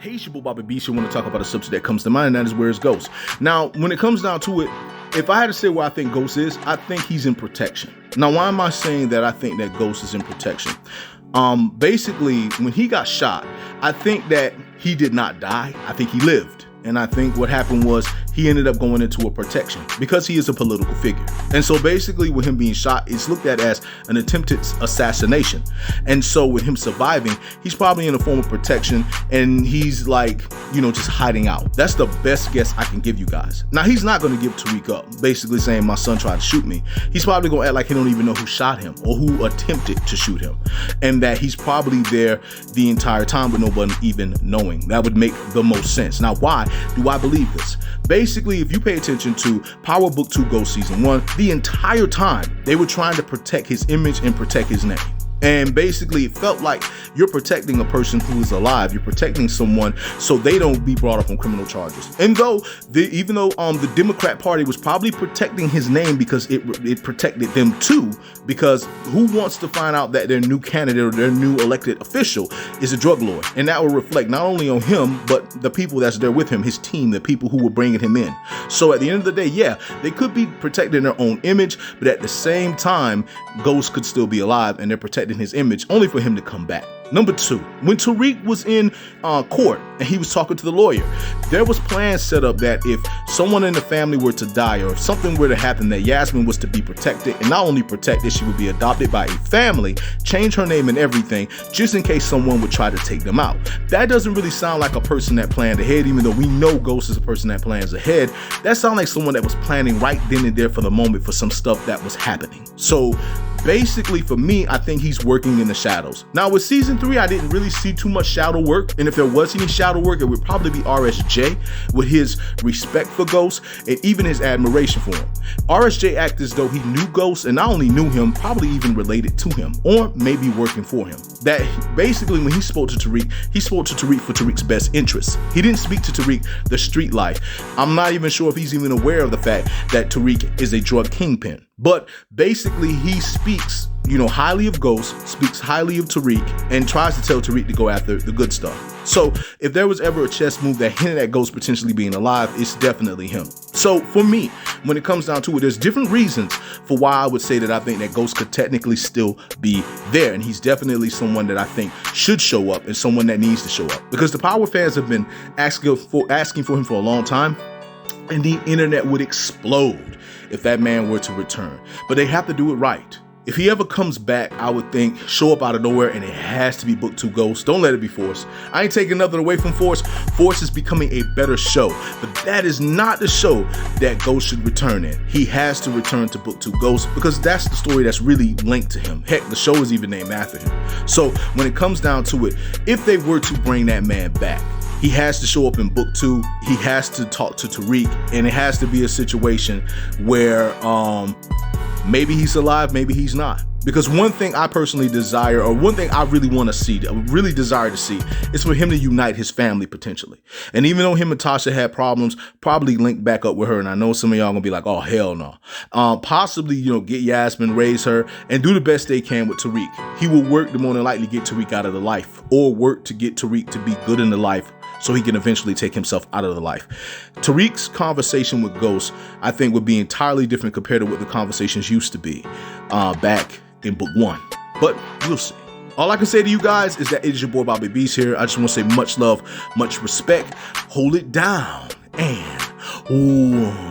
Hey, it's your boy Bobby Beast. I want to talk about a subject that comes to mind, and that is where's Ghost. Now, when it comes down to it, if I had to say where I think Ghost is, I think he's in protection. Now, why am I saying that I think that Ghost is in protection? Basically, when he got shot, I think that he did not die. I think he lived. And I think what happened was he ended up going into a protection because he is a political figure. And so basically with him being shot, it's looked at as an attempted assassination. And so with him surviving, he's probably in a form of protection and he's like, just hiding out. That's the best guess I can give you guys. Now, he's not going to give Tariq up, basically saying my son tried to shoot me. He's probably going to act like he don't even know who shot him or who attempted to shoot him. And that he's probably there the entire time with nobody even knowing. That would make the most sense. Now, why do I believe this? Basically, if you pay attention to Power Book 2 Ghost Season 1, the entire time they were trying to protect his image and protect his name. And basically, it felt like you're protecting a person who is alive. You're protecting someone so they don't be brought up on criminal charges. And even though the Democrat Party was probably protecting his name because it protected them too, because who wants to find out that their new candidate or their new elected official is a drug lord? And that will reflect not only on him, but the people that's there with him, his team, the people who were bringing him in. So at the end of the day, yeah, they could be protecting their own image, but at the same time, Ghost could still be alive and they're protecting his image only for him to come back. Number 2, when Tariq was in court and he was talking to the lawyer, there was plans set up that if someone in the family were to die or if something were to happen, that Yasmin was to be protected, and not only protected, she would be adopted by a family, change her name and everything, just in case someone would try to take them out. That doesn't really sound like a person that planned ahead, even though we know Ghost is a person that plans ahead. That sounds like someone that was planning right then and there for the moment for some stuff that was happening. So basically, for me, I think he's working in the shadows. Now, with season 3, I didn't really see too much shadow work. And if there was any shadow work, it would probably be RSJ with his respect for Ghost and even his admiration for him. RSJ acted as though he knew Ghost and not only knew him, probably even related to him or maybe working for him. That basically when he spoke to Tariq, he spoke to Tariq for Tariq's best interests. He didn't speak to Tariq the street life. I'm not even sure if he's even aware of the fact that Tariq is a drug kingpin. But basically, he speaks, highly of Ghost, speaks highly of Tariq, and tries to tell Tariq to go after the good stuff. So if there was ever a chess move that hinted at Ghost potentially being alive, it's definitely him. So for me, when it comes down to it, there's different reasons for why I would say that I think that Ghost could technically still be there. And he's definitely someone that I think should show up and someone that needs to show up. Because the Power fans have been asking for him for a long time, and the internet would explode if that man were to return. But they have to do it right. If he ever comes back, I would think show up out of nowhere, and it has to be Book 2 Ghost. Don't let it be Force. I ain't taking nothing away from Force. Force is becoming a better show, but that is not the show that Ghost should return in. He has to return to Book 2 Ghost because that's the story that's really linked to him. Heck, the show is even named after him. So when it comes down to it, if they were to bring that man back, he has to show up in Book 2. He has to talk to Tariq, and it has to be a situation where maybe he's alive, maybe he's not. Because one thing I personally desire, or one thing I really want to see, I really desire to see, is for him to unite his family potentially. And even though him and Tasha had problems, probably link back up with her. And I know some of y'all gonna be like, oh, hell no. Possibly, get Yasmin, raise her, and do the best they can with Tariq. He will work to more than likely get Tariq out of the life, or work to get Tariq to be good in the life, so he can eventually take himself out of the life. Tariq's conversation with Ghost, I think, would be entirely different compared to what the conversations used to be back in Book 1. But we'll see. All I can say to you guys is that it is your boy Bobby Beast here. I just want to say much love, much respect. Hold it down, and ooh.